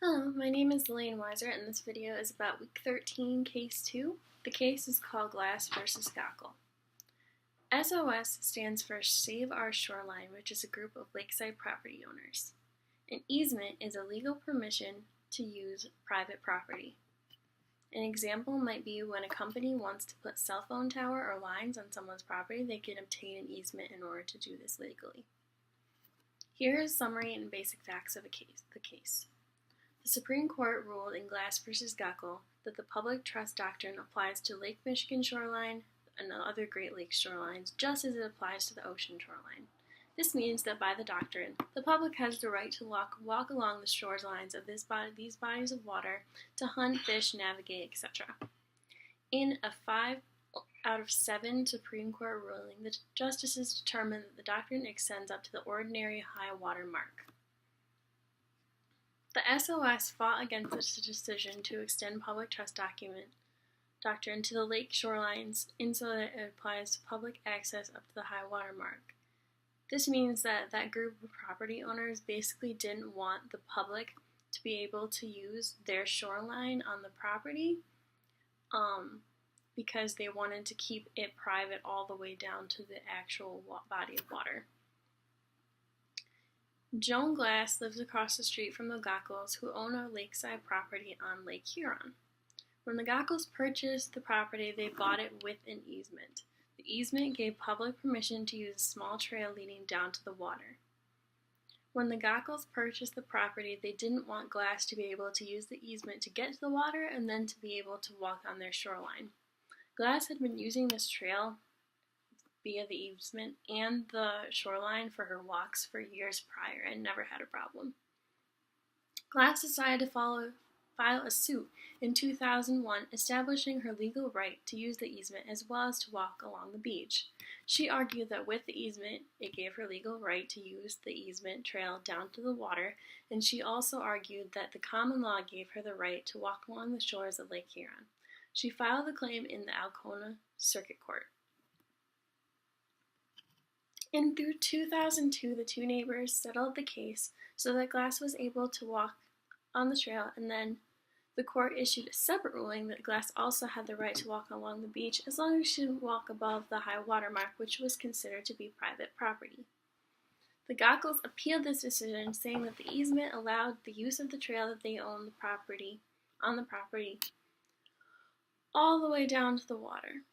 Hello, my name is Elaine Weiser, and this video is about Week 13, Case 2. The case is called Glass v. Gockel. SOS stands for Save Our Shoreline, which is a group of lakeside property owners. An easement is a legal permission to use private property. An example might be when a company wants to put cell phone tower or lines on someone's property, they can obtain an easement in order to do this legally. Here is a summary and basic facts of the case. The Supreme Court ruled in Glass v. Gockel that the public trust doctrine applies to Lake Michigan shoreline and other Great Lakes shorelines just as it applies to the ocean shoreline. This means that by the doctrine, the public has the right to walk along the shorelines of these bodies of water to hunt, fish, navigate, etc. In a 5 out of 7 Supreme Court ruling, the justices determined that the doctrine extends up to the ordinary high water mark. The SOS fought against this decision to extend public trust doctrine to the lake shorelines in so that it applies to public access up to the high water mark. This means that that group of property owners basically didn't want the public to be able to use their shoreline on the property because they wanted to keep it private all the way down to the actual body of water. Joan Glass lives across the street from the Gockels, who own a lakeside property on Lake Huron. When the Gockels purchased the property, they bought it with an easement. The easement gave public permission to use a small trail leading down to the water. When the Gockels purchased the property, they didn't want Glass to be able to use the easement to get to the water and then to be able to walk on their shoreline. Glass had been using this trail via the easement and the shoreline for her walks for years prior and never had a problem. Glass decided to file a suit in 2001 establishing her legal right to use the easement as well as to walk along the beach. She argued that with the easement, it gave her legal right to use the easement trail down to the water, and she also argued that the common law gave her the right to walk along the shores of Lake Huron. She filed the claim in the Alcona Circuit Court. In 2002, the two neighbors settled the case so that Glass was able to walk on the trail, and then the court issued a separate ruling that Glass also had the right to walk along the beach as long as she didn't walk above the high water mark, which was considered to be private property. The Gockels appealed this decision, saying that the easement allowed the use of the trail that they owned on the property all the way down to the water.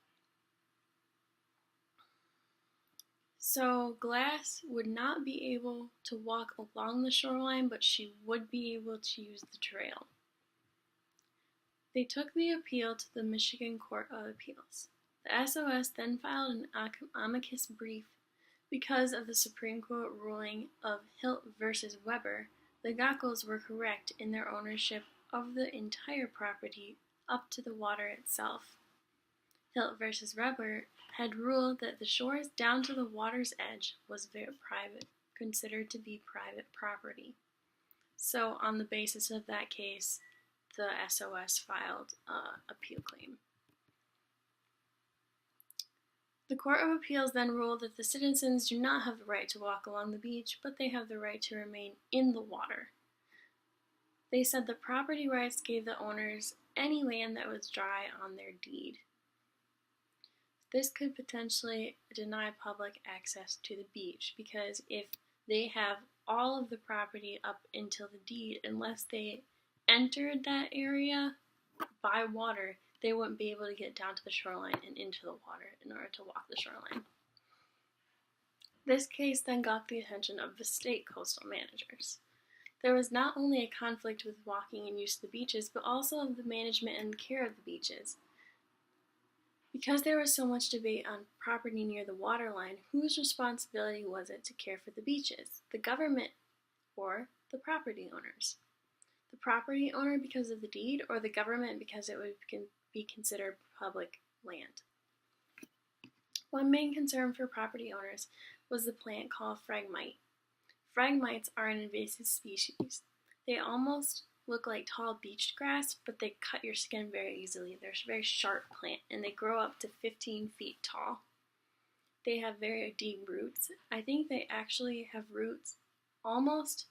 So Glass would not be able to walk along the shoreline, but she would be able to use the trail. They took the appeal to the Michigan Court of Appeals. The SOS then filed an amicus brief because of the Supreme Court ruling of Hilt v. Weber. The Gockels were correct in their ownership of the entire property up to the water itself. Hilt v. Weber had ruled that the shores down to the water's edge was considered to be private property. So on the basis of that case, the SOS filed an appeal claim. The Court of Appeals then ruled that the citizens do not have the right to walk along the beach, but they have the right to remain in the water. They said the property rights gave the owners any land that was dry on their deed. This could potentially deny public access to the beach because if they have all of the property up until the deed, unless they entered that area by water, they wouldn't be able to get down to the shoreline and into the water in order to walk the shoreline. This case then got the attention of the state coastal managers. There was not only a conflict with walking and use of the beaches, but also of the management and care of the beaches. Because there was so much debate on property near the waterline, whose responsibility was it to care for the beaches? The government or the property owners? The property owner because of the deed, or the government because it would be considered public land? One main concern for property owners was the plant called phragmite. Phragmites are an invasive species. They almost look like tall beach grass, but they cut your skin very easily. They're a very sharp plant, and they grow up to 15 feet tall. They have very deep roots. I think they actually have roots almost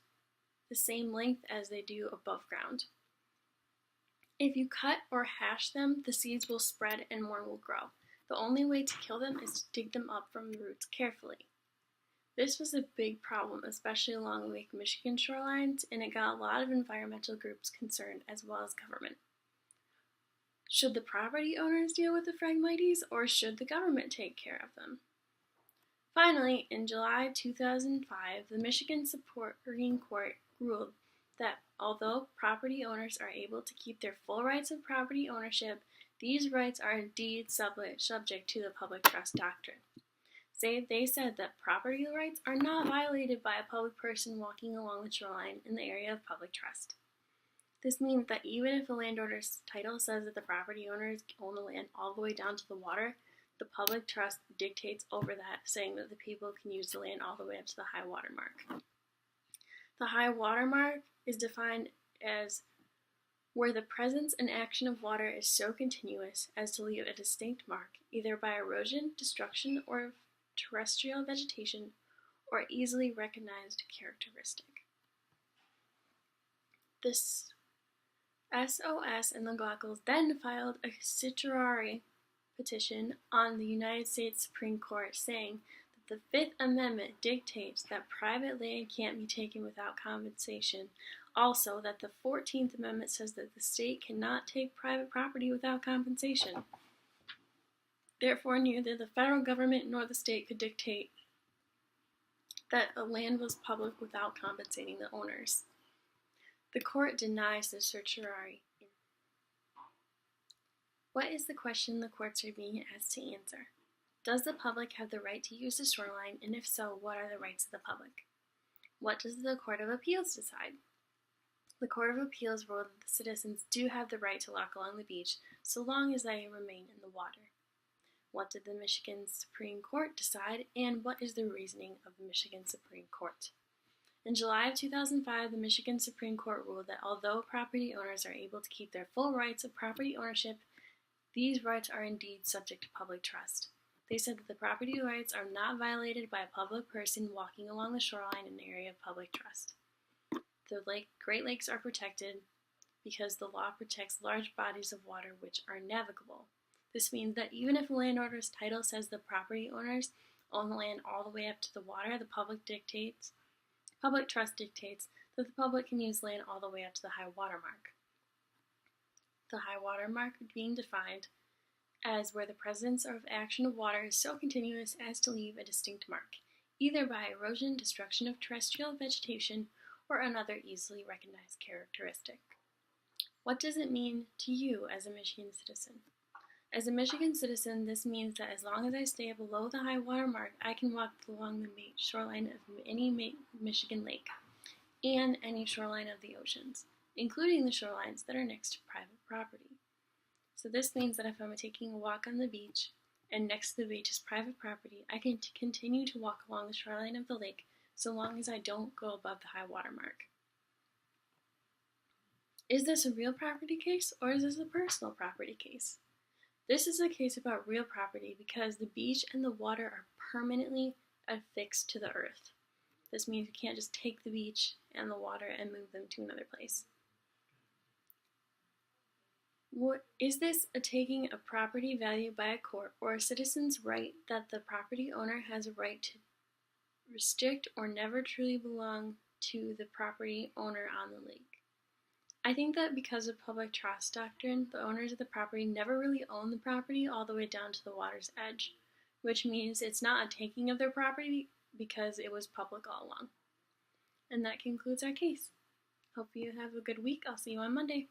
the same length as they do above ground. If you cut or hash them, the seeds will spread and more will grow. The only way to kill them is to dig them up from the roots carefully. This was a big problem, especially along Lake Michigan shorelines, and it got a lot of environmental groups concerned as well as government. Should the property owners deal with the Phragmites, or should the government take care of them? Finally, in July 2005, the Michigan Supreme Court ruled that although property owners are able to keep their full rights of property ownership, these rights are indeed subject to the public trust doctrine. They said that property rights are not violated by a public person walking along the shoreline in the area of public trust. This means that even if a landowner's title says that the property owners own the land all the way down to the water, the public trust dictates over that, saying that the people can use the land all the way up to the high water mark. The high water mark is defined as where the presence and action of water is so continuous as to leave a distinct mark, either by erosion, destruction, or terrestrial vegetation, or easily recognized characteristic. This SOS and the Glockels then filed a certiorari petition on the United States Supreme Court saying that the Fifth Amendment dictates that private land can't be taken without compensation. Also, that the 14th Amendment says that the state cannot take private property without compensation. Therefore, neither the federal government nor the state could dictate that a land was public without compensating the owners. The court denies the certiorari. What is the question the courts are being asked to answer? Does the public have the right to use the shoreline, and if so, what are the rights of the public? What does the Court of Appeals decide? The Court of Appeals ruled that the citizens do have the right to walk along the beach so long as they remain in the water. What did the Michigan Supreme Court decide, and what is the reasoning of the Michigan Supreme Court? In July of 2005, the Michigan Supreme Court ruled that although property owners are able to keep their full rights of property ownership, these rights are indeed subject to public trust. They said that the property rights are not violated by a public person walking along the shoreline in an area of public trust. The Great Lakes are protected because the law protects large bodies of water which are navigable. This means that even if a landowner's title says the property owners own the land all the way up to the water, the public trust dictates that the public can use land all the way up to the high water mark. The high water mark being defined as where the presence or action of water is so continuous as to leave a distinct mark, either by erosion, destruction of terrestrial vegetation, or another easily recognized characteristic. What does it mean to you as a Michigan citizen? As a Michigan citizen, this means that as long as I stay below the high water mark, I can walk along the shoreline of any Michigan lake and any shoreline of the oceans, including the shorelines that are next to private property. So this means that if I'm taking a walk on the beach and next to the beach is private property, I can continue to walk along the shoreline of the lake so long as I don't go above the high water mark. Is this a real property case or is this a personal property case? This is a case about real property because the beach and the water are permanently affixed to the earth. This means you can't just take the beach and the water and move them to another place. Is this a taking of property value by a court or a citizen's right that the property owner has a right to restrict or never truly belong to the property owner on the lake? I think that because of public trust doctrine, the owners of the property never really own the property all the way down to the water's edge, which means it's not a taking of their property because it was public all along. And that concludes our case. Hope you have a good week. I'll see you on Monday.